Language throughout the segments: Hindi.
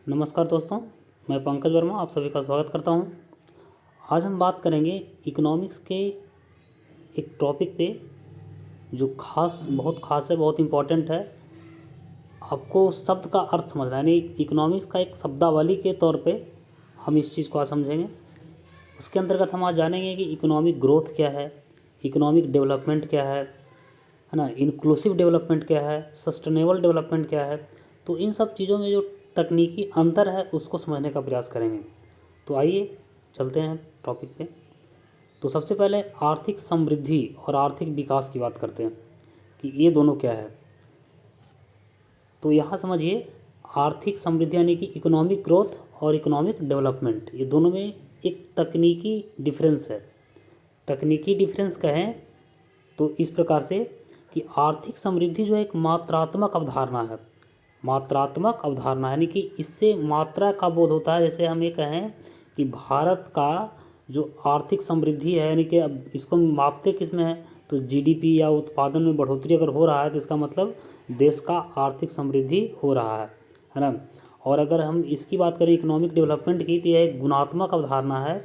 नमस्कार दोस्तों, मैं पंकज वर्मा आप सभी का स्वागत करता हूं। आज हम बात करेंगे इकोनॉमिक्स के एक टॉपिक पे जो बहुत ख़ास है, बहुत इम्पोर्टेंट है। आपको शब्द का अर्थ समझना है, यानी इकोनॉमिक्स का एक शब्दावली के तौर पे हम इस चीज़ को आज समझेंगे। उसके अंतर्गत हम आज जानेंगे कि इकोनॉमिक ग्रोथ क्या है, इकोनॉमिक डेवलपमेंट क्या है ना, इंक्लूसिव डेवलपमेंट क्या है, सस्टेनेबल डेवलपमेंट क्या है। तो इन सब चीज़ों में जो तकनीकी अंतर है उसको समझने का प्रयास करेंगे। तो आइए चलते हैं टॉपिक पे। तो सबसे पहले आर्थिक समृद्धि और आर्थिक विकास की बात करते हैं कि ये दोनों क्या है। तो यहाँ समझिए, आर्थिक समृद्धि यानी कि इकोनॉमिक ग्रोथ और इकोनॉमिक डेवलपमेंट, ये दोनों में एक तकनीकी डिफरेंस है। तकनीकी डिफरेंस कहें तो इस प्रकार से कि आर्थिक समृद्धि जो एक मात्रात्मक अवधारणा है, मात्रात्मक अवधारणा यानी कि इससे मात्रा का बोध होता है। जैसे हम ये कहें कि भारत का जो आर्थिक समृद्धि है, यानी कि अब इसको हम मापते किस में है, तो जीडीपी या उत्पादन में बढ़ोतरी अगर हो रहा है तो इसका मतलब देश का आर्थिक समृद्धि हो रहा है ना। और अगर हम इसकी बात करें इकोनॉमिक डेवलपमेंट की, तो यह एक गुणात्मक अवधारणा है।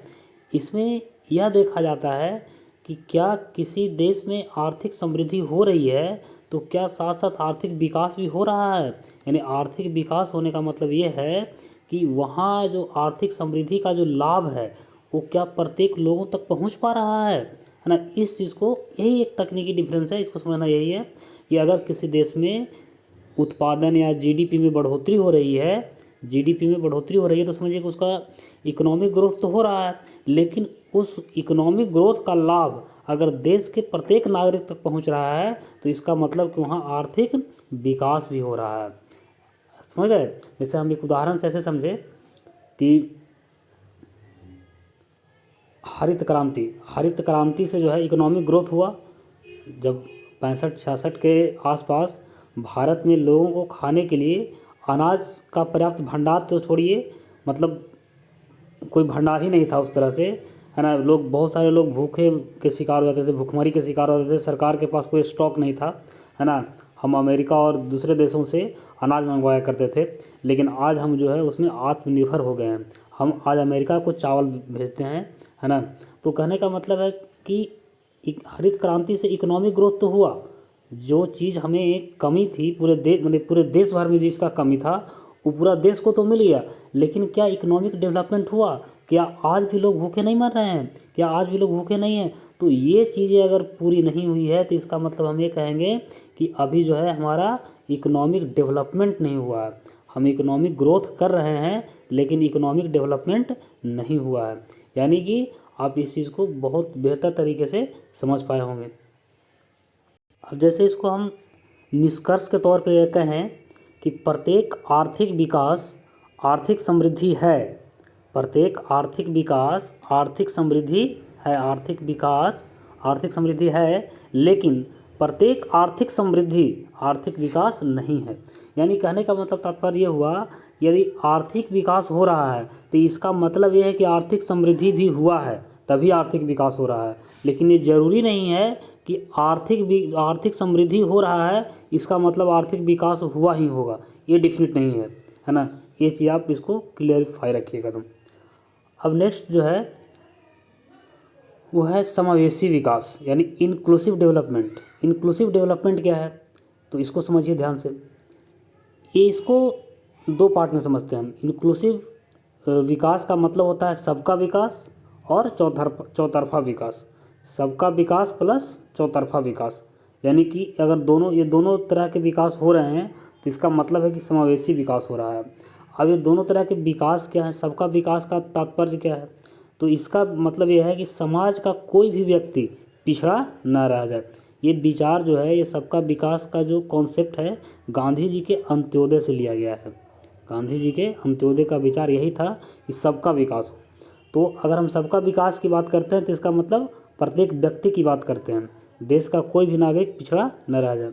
इसमें यह देखा जाता है कि क्या किसी देश में आर्थिक समृद्धि हो रही है तो क्या साथ साथ आर्थिक विकास भी हो रहा है। यानी आर्थिक विकास होने का मतलब ये है कि वहाँ जो आर्थिक समृद्धि का जो लाभ है वो क्या प्रत्येक लोगों तक पहुँच पा रहा है ना। इस चीज़ को, यही एक तकनीकी डिफरेंस है, इसको समझना यही है कि अगर किसी देश में उत्पादन या जीडीपी में बढ़ोतरी हो रही है, जीडीपी में बढ़ोतरी हो रही है तो समझिए कि उसका इकोनॉमिक ग्रोथ तो हो रहा है, लेकिन उस इकोनॉमिक ग्रोथ का लाभ अगर देश के प्रत्येक नागरिक तक पहुंच रहा है तो इसका मतलब कि वहाँ आर्थिक विकास भी हो रहा है। समझ गए। जैसे हम एक उदाहरण से ऐसे समझे कि हरित क्रांति से जो है इकोनॉमिक ग्रोथ हुआ। जब 65-66 के आसपास भारत में लोगों को खाने के लिए अनाज का पर्याप्त भंडार तो छोड़िए, मतलब कोई भंडार ही नहीं था उस तरह से, है ना। बहुत सारे लोग भूखे के शिकार हो जाते थे, भुखमरी के शिकार हो जाते थे, सरकार के पास कोई स्टॉक नहीं था, है ना। हम अमेरिका और दूसरे देशों से अनाज मंगवाया करते थे, लेकिन आज हम जो है उसमें आत्मनिर्भर हो गए हैं। हम आज अमेरिका को चावल भेजते हैं, है ना। तो कहने का मतलब है कि हरित क्रांति से इकोनॉमिक ग्रोथ तो हुआ। जो चीज़ हमें एक कमी थी पूरे देश भर में जिसका कमी था वो पूरा देश को तो मिल गया, लेकिन क्या इकोनॉमिक डेवलपमेंट हुआ? क्या आज भी लोग भूखे नहीं मर रहे हैं? क्या आज भी लोग भूखे नहीं हैं? तो ये चीज़ें अगर पूरी नहीं हुई है तो इसका मतलब हम ये कहेंगे कि अभी जो है हमारा इकोनॉमिक डेवलपमेंट नहीं हुआ है। हम इकोनॉमिक ग्रोथ कर रहे हैं लेकिन इकोनॉमिक डेवलपमेंट नहीं हुआ है। यानी कि आप इस चीज़ को बहुत बेहतर तरीके से समझ पाए होंगे। अब जैसे इसको हम निष्कर्ष के तौर पे ये कहें कि प्रत्येक आर्थिक विकास आर्थिक समृद्धि है, प्रत्येक आर्थिक विकास आर्थिक समृद्धि है, आर्थिक विकास आर्थिक समृद्धि है, लेकिन प्रत्येक आर्थिक समृद्धि आर्थिक विकास नहीं है। यानी कहने का मतलब तात्पर्य ये हुआ, यदि आर्थिक विकास हो रहा है तो इसका मतलब ये है कि आर्थिक समृद्धि भी हुआ है, तभी आर्थिक विकास हो रहा है। लेकिन ये जरूरी नहीं है कि आर्थिक समृद्धि हो रहा है इसका मतलब आर्थिक विकास हुआ ही होगा, ये डिफिनिट नहीं है ना। ये चीज़ आप इसको क्लियरिफाई रखिएगा तुम। अब नेक्स्ट जो है वो है समावेशी विकास यानी इंक्लूसिव डेवलपमेंट। इंक्लूसिव डेवलपमेंट क्या है तो इसको समझिए ध्यान से। ये इसको दो पार्ट में समझते हैं हम। इंक्लूसिव विकास का मतलब होता है सबका विकास और चौतरफा विकास। सबका विकास प्लस चौतरफा विकास, यानी कि अगर ये दोनों तरह के विकास हो रहे हैं तो इसका मतलब है कि समावेशी विकास हो रहा है। अब ये दोनों तरह के विकास क्या है, सबका विकास का तात्पर्य क्या है, तो इसका मतलब यह है कि समाज का कोई भी व्यक्ति पिछड़ा न रह जाए। ये विचार जो है, ये सबका विकास का जो कॉन्सेप्ट है गांधी जी के अंत्योदय से लिया गया है। गांधी जी के अंत्योदय का विचार यही था कि सबका विकास हो। तो अगर हम सबका विकास की बात करते हैं तो इसका मतलब प्रत्येक व्यक्ति की बात करते हैं, देश का कोई भी नागरिक पिछड़ा न रह जाए।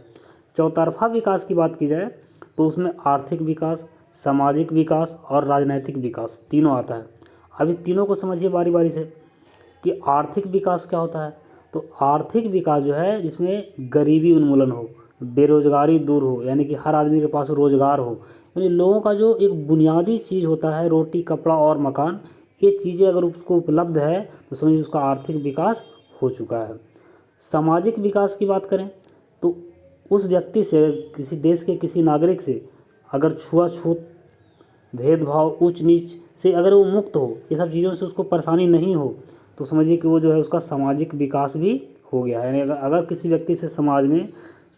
चौतरफा विकास की बात की जाए तो उसमें आर्थिक विकास, सामाजिक विकास और राजनैतिक विकास तीनों आता है। अभी तीनों को समझिए बारी बारी से कि आर्थिक विकास क्या होता है। तो आर्थिक विकास जो है जिसमें गरीबी उन्मूलन हो, बेरोजगारी दूर हो, यानी कि हर आदमी के पास रोजगार हो, यानी लोगों का जो एक बुनियादी चीज़ होता है रोटी कपड़ा और मकान, ये चीज़ें अगर उसको उपलब्ध है तो समझिए उसका आर्थिक विकास हो चुका है। सामाजिक विकास की बात करें तो उस व्यक्ति से, किसी देश के किसी नागरिक से अगर छुआछूत, भेदभाव, ऊंच नीच से अगर वो मुक्त हो, ये सब चीज़ों से उसको परेशानी नहीं हो, तो समझिए कि वो जो है उसका सामाजिक विकास भी हो गया है। यानी अगर किसी व्यक्ति से समाज में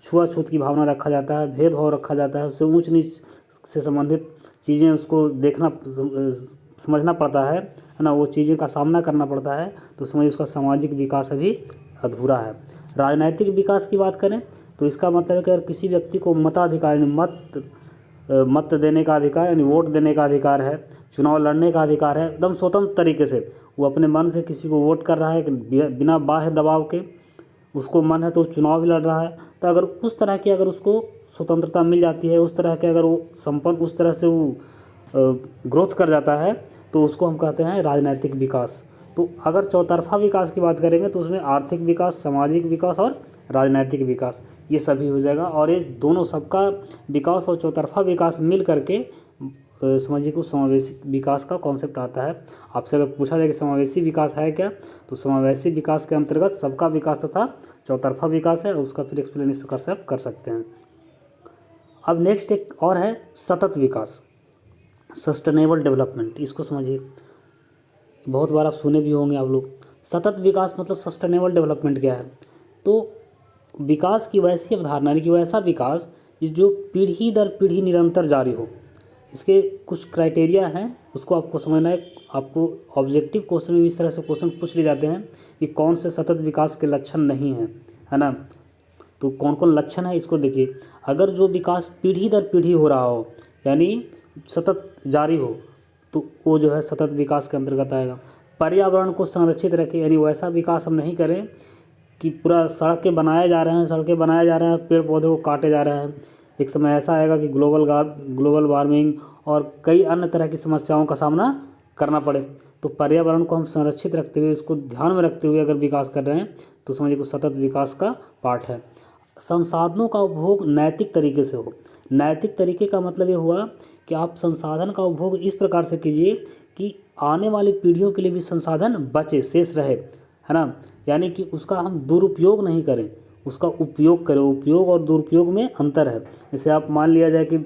छुआछूत की भावना रखा जाता है, भेदभाव रखा जाता है, उससे ऊंच नीच से संबंधित चीज़ें उसको देखना समझना पड़ता है ना, वो चीज़ें का सामना करना पड़ता है, तो समझिए उसका सामाजिक विकास अभी अधूरा है। राजनैतिक विकास की बात करें तो इसका मतलब है कि अगर किसी व्यक्ति को मताधिकार यानी मत देने का अधिकार यानी वोट देने का अधिकार है, चुनाव लड़ने का अधिकार है, एकदम स्वतंत्र तरीके से वो अपने मन से किसी को वोट कर रहा है कि बिना बाह्य दबाव के, उसको मन है तो चुनाव भी लड़ रहा है, तो अगर उस तरह की अगर उसको स्वतंत्रता मिल जाती है, उस तरह के अगर वो संपन्न, उस तरह से वो ग्रोथ कर जाता है, तो उसको हम कहते हैं राजनीतिक विकास। तो अगर चौतरफा विकास की बात करेंगे तो उसमें आर्थिक विकास, सामाजिक विकास और राजनीतिक विकास ये सभी हो जाएगा, और ये दोनों सबका विकास और चौतरफा विकास मिल करके समझिए कि समावेशी विकास का कॉन्सेप्ट आता है। आपसे अगर पूछा जाए कि समावेशी विकास है क्या, तो समावेशी विकास के अंतर्गत सबका विकास तथा चौतरफा विकास है, उसका फिर एक्सप्लेन इस प्रकार से आप कर सकते हैं। अब नेक्स्ट एक और है सतत विकास, सस्टेनेबल डेवलपमेंट। इसको समझिए, बहुत बार आप सुने भी होंगे आप लोग। सतत विकास मतलब सस्टेनेबल डेवलपमेंट क्या है, तो विकास की वैसी अवधारणा है कि वैसा विकास जो पीढ़ी दर पीढ़ी निरंतर जारी हो। इसके कुछ क्राइटेरिया हैं, उसको आपको समझना है। आपको ऑब्जेक्टिव क्वेश्चन में इस तरह से क्वेश्चन पूछ लिए जाते हैं कि कौन से सतत विकास के लक्षण नहीं हैं, है ना। तो कौन कौन लक्षण है इसको देखिए। अगर जो विकास पीढ़ी दर पीढ़ी हो रहा हो, यानी सतत जारी हो, तो वो जो है सतत विकास के अंतर्गत आएगा। पर्यावरण को संरक्षित रखे, यानी वैसा विकास हम नहीं करें कि पूरा सड़कें बनाए जा रहे हैं, पेड़ पौधे को काटे जा रहे हैं। एक समय ऐसा आएगा कि ग्लोबल वार्मिंग और कई अन्य तरह की समस्याओं का सामना करना पड़े। तो पर्यावरण को हम संरक्षित रखते हुए, उसको ध्यान में रखते हुए अगर विकास कर रहे हैं तो समझिए कि सतत विकास का पार्ट है। संसाधनों का उपभोग नैतिक तरीके से हो। नैतिक तरीके का मतलब ये हुआ कि आप संसाधन का उपभोग इस प्रकार से कीजिए कि आने वाली पीढ़ियों के लिए भी संसाधन बचे, शेष रहे, है ना। यानी कि उसका हम दुरुपयोग नहीं करें, उसका उपयोग करें। उपयोग और दुरुपयोग में अंतर है। जैसे आप मान लिया जाए कि,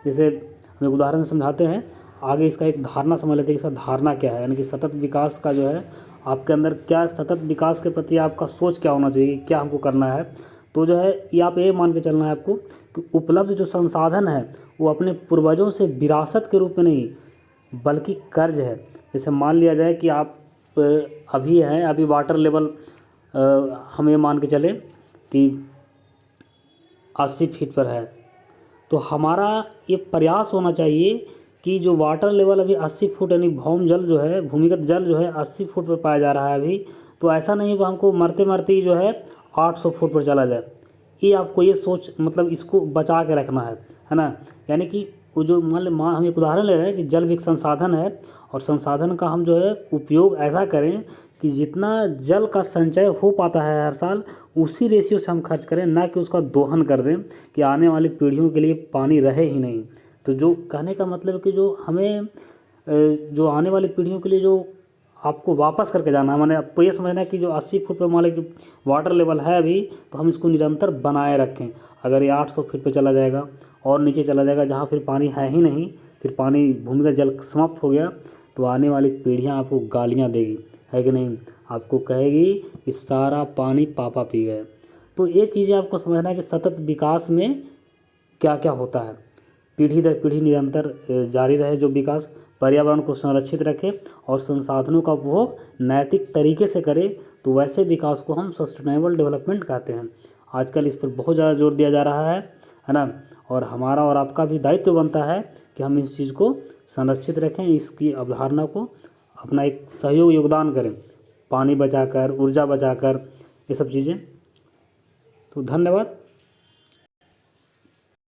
जैसे हम एक उदाहरण से समझाते हैं, आगे इसका एक धारणा समझ लेते हैं कि इसका धारणा क्या है। यानी कि सतत विकास का जो है आपके अंदर क्या, सतत विकास के प्रति आपका सोच क्या होना चाहिए, क्या हमको करना है। तो जो है ये आप ये मान के चलना है आपको कि उपलब्ध जो संसाधन है वो अपने पूर्वजों से विरासत के रूप में नहीं बल्कि कर्ज है। जैसे मान लिया जाए कि आप अभी वाटर लेवल हम ये मान के चले कि 80 फीट पर है, तो हमारा ये प्रयास होना चाहिए कि जो वाटर लेवल अभी 80 फुट यानी भूमिगत जल जो है 80 फुट पर पाया जा रहा है अभी, तो ऐसा नहीं है कि हमको मरते मरते ही जो है 800 फुट पर चला जाए। ये आपको ये सोच, मतलब इसको बचा के रखना है ना। यानी कि वो जो मान हम एक उदाहरण ले रहे हैं कि जल भी एक संसाधन है, और संसाधन का हम जो है उपयोग ऐसा करें कि जितना जल का संचय हो पाता है हर साल, उसी रेशियो से हम खर्च करें, ना कि उसका दोहन कर दें कि आने वाली पीढ़ियों के लिए पानी रहे ही नहीं। तो जो कहने का मतलब कि जो हमें जो आने वाली पीढ़ियों के लिए जो आपको वापस करके जाना है, माने आपको ये समझना है कि जो 80 फुट पर मान लें कि वाटर लेवल है अभी, तो हम इसको निरंतर बनाए रखें। अगर ये 800 फीट पर चला जाएगा और नीचे चला जाएगा जहाँ फिर पानी है ही नहीं, फिर पानी भूमिगत जल समाप्त हो गया, तो आने वाली पीढ़ियाँ आपको गालियाँ देगी, है कि नहीं। आपको कहेगी कि सारा पानी पापा पी गए। तो ये चीज़ें आपको समझना है कि सतत विकास में क्या क्या होता है। पीढ़ी दर पीढ़ी निरंतर जारी रहे जो विकास, पर्यावरण को संरक्षित रखे और संसाधनों का उपभोग नैतिक तरीके से करे, तो वैसे विकास को हम सस्टेनेबल डेवलपमेंट कहते हैं। आजकल इस पर बहुत ज़्यादा जोर दिया जा रहा है ना। और हमारा और आपका भी दायित्व बनता है कि हम इस चीज़ को संरक्षित रखें, इसकी अवधारणा को अपना एक सहयोग योगदान करें, पानी बचाकर, ऊर्जा बचाकर, ये सब चीज़ें। तो धन्यवाद।